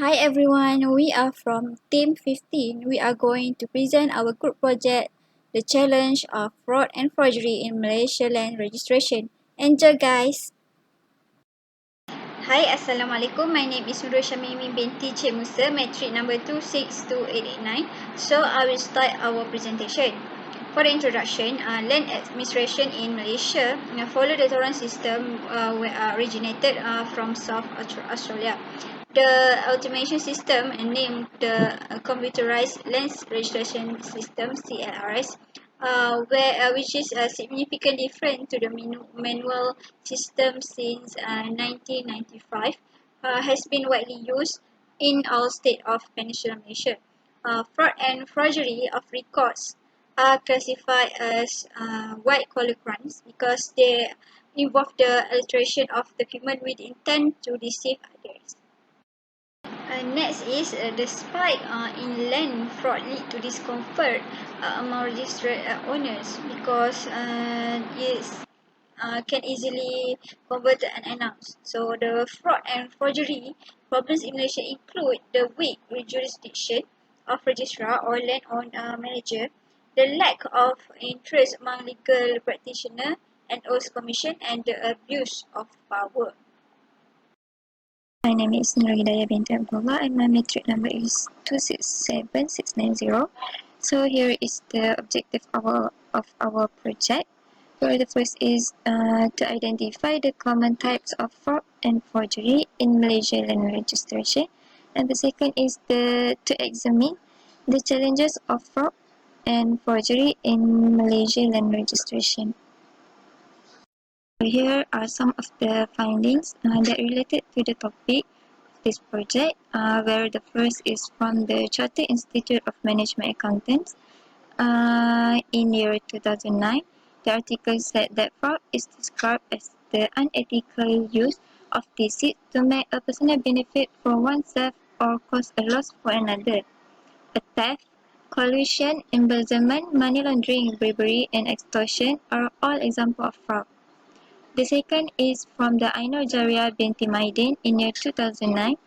Hi everyone, we are from Team 15. We are going to present our group project, The Challenge of Fraud and Forgery in Malaysia Land Registration. Enjoy guys! Hi, Assalamualaikum. My name is Nurul Syamimi binti Cik Musa, matric number 262889. So, I will start our presentation. For the introduction, land administration in Malaysia follow the torrent system originated from South Australia. The automation system named the Computerized Land Registration System (CLRS), which is significantly different to the manual system since 1995, has been widely used in all states of Peninsular Malaysia. Fraud and forgery of records are classified as white-collar crimes because they involve the alteration of document with intent to deceive others. Next is despite in land fraud lead to discomfort among registered owners because it can easily converted and announced. So the fraud and forgery problems in Malaysia include the weak jurisdiction of registrar or land manager, the lack of interest among legal practitioner and oath commission, and the abuse of power. My name is Nur Hidayah binti Abdullah and my matric number is 267690. So here is the objective of our project. Where the first is to identify the common types of fraud and forgery in Malaysia land registration, and the second is to examine the challenges of fraud and forgery in Malaysia land registration. Here are some of the findings that related to the topic of this project, where the first is from the Chartered Institute of Management Accountants in year 2009. The article said that fraud is described as the unethical use of deceit to make a personal benefit for oneself or cause a loss for another. A theft, collusion, embezzlement, money laundering, bribery, and extortion are all examples of fraud. The second is from the Ainur Jaria binti Maidin in year 2009,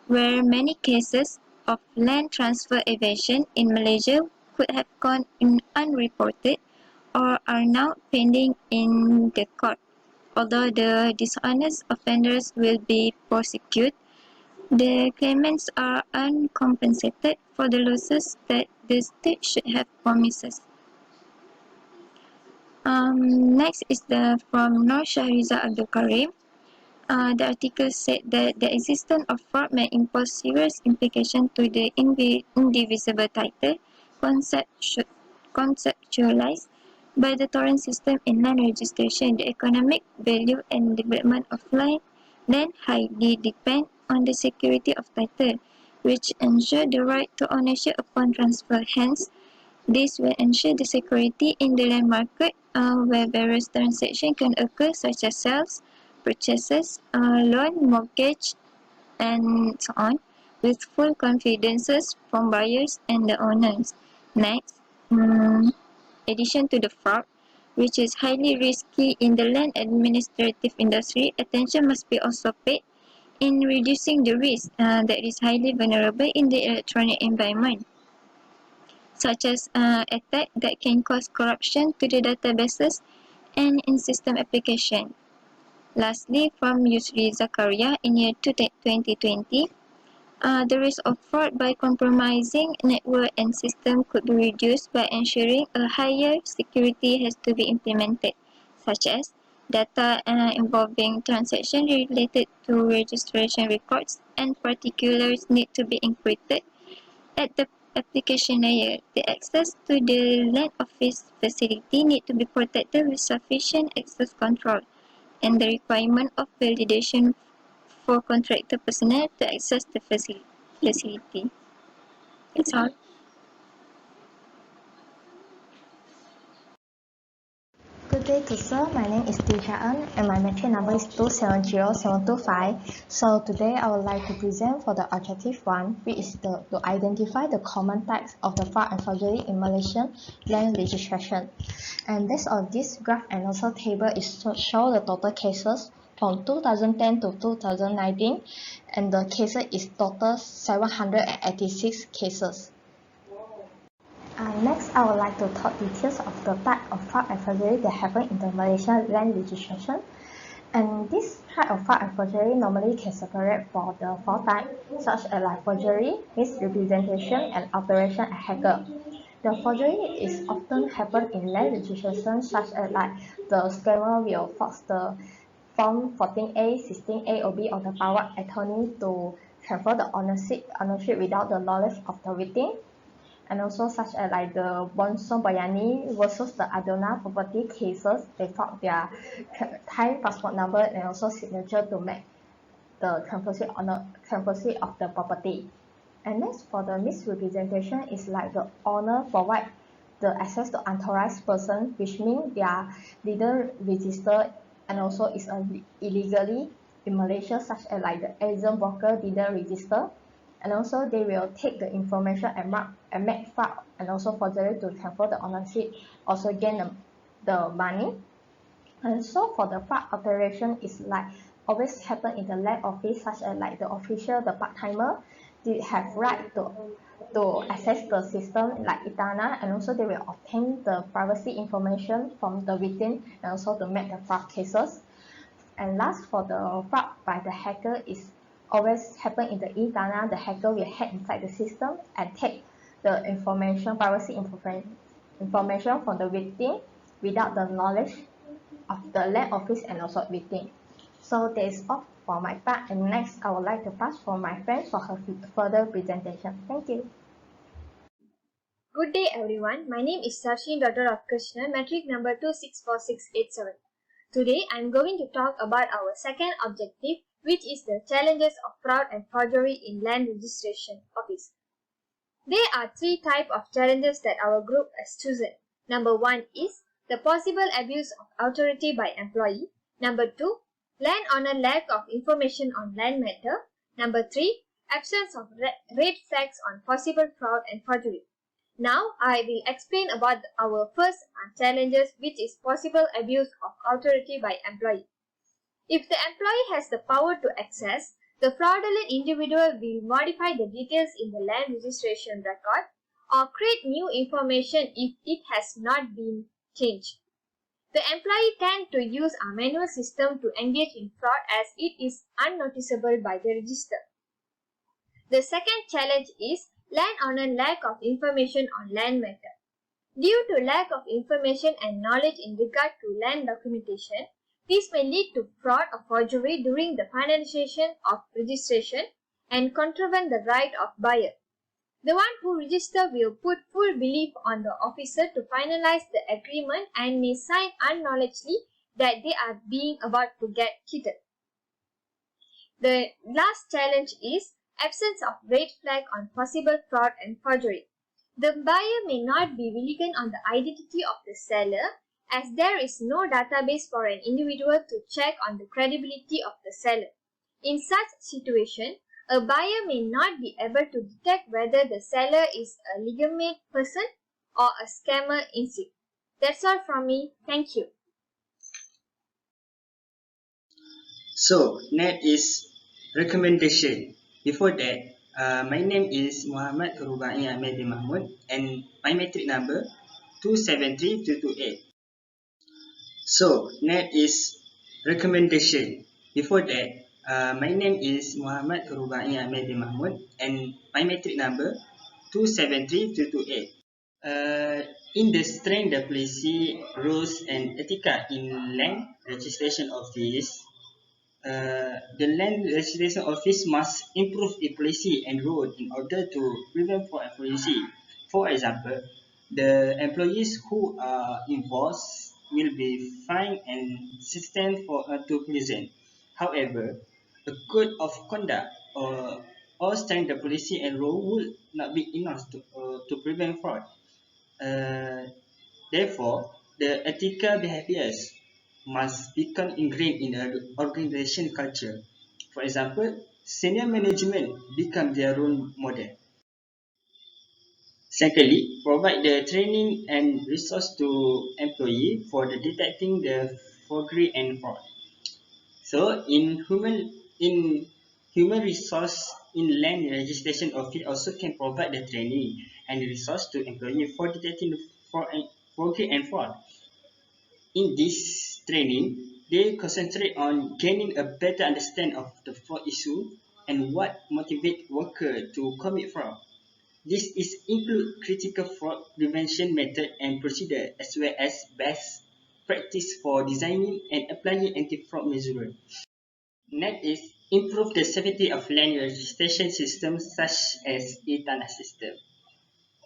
where many cases of land transfer evasion in Malaysia could have gone unreported or are now pending in the court. Although the dishonest offenders will be prosecuted, the claimants are uncompensated for the losses that the state should have promised. Next is from Nur Shahriza Abdul Karim. The article said that the existence of fraud may impose serious implications to the indivisible title conceptualized by the torrent system in land registration. The economic value and development of land highly depend on the security of title, which ensure the right to ownership upon transfer. Hence, this will ensure the security in the land market where various transactions can occur such as sales, purchases, loan, mortgage, and so on, with full confidences from buyers and the owners. Next, addition to the fraud, which is highly risky in the land administrative industry, attention must be also paid in reducing the risk that is highly vulnerable in the electronic environment, such as attacks that can cause corruption to the databases and in system application. Lastly, from Yusri Zakaria in year 2020, the risk of fraud by compromising network and system could be reduced by ensuring a higher security has to be implemented, such as data involving transactions related to registration records and particulars need to be encrypted at the application layer. The access to the land office facility need to be protected with sufficient access control, and the requirement of validation for contractor personnel to access the facility. That's all. Good day to sir, my name is Tishaan and my matric number is 270725. So today I would like to present for the objective 1, which is to identify the common types of the fraud and forgery in Malaysian land registration. And based on this graph and also table is to show the total cases from 2010 to 2019, and the cases is total 786 cases. Next, I would like to talk details of the type of fraud and forgery that happen in the Malaysian land registration. And this type of fraud and forgery normally can separate for the four types, such as like forgery, misrepresentation, and alteration and hacker. The forgery is often happen in land registration, such as like the scammer will force the Form 14A, 16A, or B of the power attorney to transfer the ownership without the knowledge of the victim. And also such as like the Bonsong Bayani versus the Adona property cases, they fork their Thai passport number and also signature to make the transfer of the property. And next, for the misrepresentation is like the owner provide the access to unauthorized person, which means they are legal registered and also is illegally in Malaysia, such as like the agent broker didn't register. And also they will take the information and make fraud and also forgery to transfer the ownership, also gain the money. And so for the fraud operation is like always happen in the land office, such as like the official, the part-timer, they have right to access the system like e-Tanah, and also they will obtain the privacy information from the victim and also to make the fraud cases. And last, for the fraud by the hacker is always happen in the e-Tanah. The hacker will hack inside the system and take the privacy information from the victim without the knowledge of the land office and also victim. So that is all for my part, and next I would like to pass for my friend for her further presentation. Thank you. Good day everyone, my name is Sarshin, daughter of Krishna, metric number 264687. Today I am going to talk about our second objective, which is the challenges of fraud and forgery in land registration office. There are three types of challenges that our group has chosen. Number 1 is the possible abuse of authority by employee. Number 2, landowner lack of information on land matter. Number 3, absence of red flags on possible fraud and forgery. Now I will explain about our first challenges, which is possible abuse of authority by employee. If the employee has the power to access, the fraudulent individual will modify the details in the land registration record or create new information if it has not been changed. The employee tends to use a manual system to engage in fraud as it is unnoticeable by the register. The second challenge is landowner lack of information on land matter. Due to lack of information and knowledge in regard to land documentation, this may lead to fraud or forgery during the finalization of registration and contravene the right of buyer. The one who registers will put full belief on the officer to finalize the agreement and may sign unknowledgely that they are being about to get cheated. The last challenge is absence of red flag on possible fraud and forgery. The buyer may not be vigilant on the identity of the seller, as there is no database for an individual to check on the credibility of the seller. In such situation, a buyer may not be able to detect whether the seller is a legitimate person or a scammer instead. That's all from me. Thank you. So, next is recommendation. Before that, my name is Muhammad Rubai Ahmed bin Mahmud and my metric number 273228. So, next is recommendation. Before that, my name is Muhammad Rubai Ahmed bin Mahmud and my metric number 273228. In the strength the policy rules and ethics in land registration office, the land registration office must improve its policy and rule in order to prevent fraud and forgery. For example, the employees who are involved will be fined and sustained to prison. However, a code of conduct or standard policy and rule would not be enough to prevent fraud. Uh, Therefore, the ethical behaviors must become ingrained in the organization culture. For example, senior management become their role model. Secondly, provide the training and resource to employee for the detecting the forgery and fraud. So in human resource in land registration office also can provide the training and resource to employee for detecting forgery and fraud. In this training, they concentrate on gaining a better understanding of the fraud issue and what motivates workers to commit fraud. This is include critical fraud prevention method and procedure as well as best practice for designing and applying anti-fraud measures. Next is improve the safety of land registration systems such as e-Tanah system.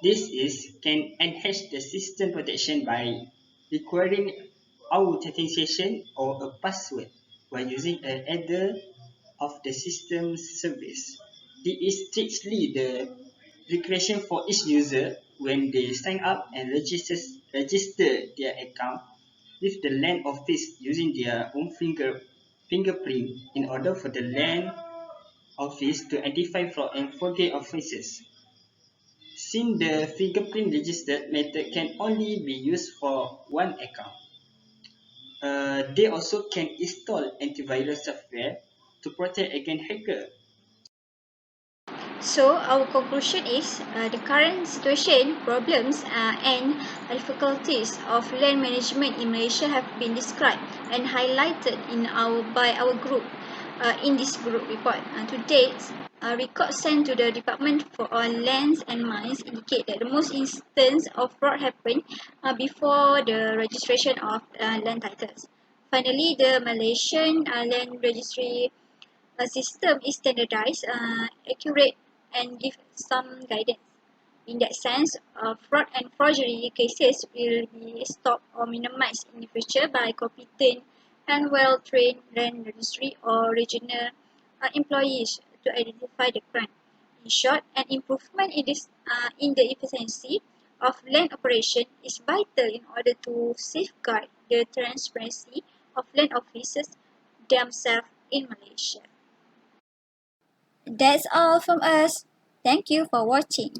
This is can enhance the system protection by requiring authentication or a password while using a header of the system service. This is strictly the requirement for each user when they sign up and register their account with the land office using their own fingerprint in order for the land office to identify fraud and forget offences. Since the fingerprint registered method can only be used for one account, they also can install antivirus software to protect against hacker. So our conclusion is the current situation, problems and difficulties of land management in Malaysia have been described and highlighted by our group in this group report. To date, records sent to the Department for Lands and Mines indicate that the most instance of fraud happened before the registration of land titles. Finally, the Malaysian land registry system is standardized, accurate, and give some guidance. In that sense, fraud and forgery cases will be stopped or minimized in the future by competent and well-trained land registry or regional employees to identify the crime. In short, an improvement in the efficiency of land operation is vital in order to safeguard the transparency of land officers themselves in Malaysia. That's all from us. Thank you for watching.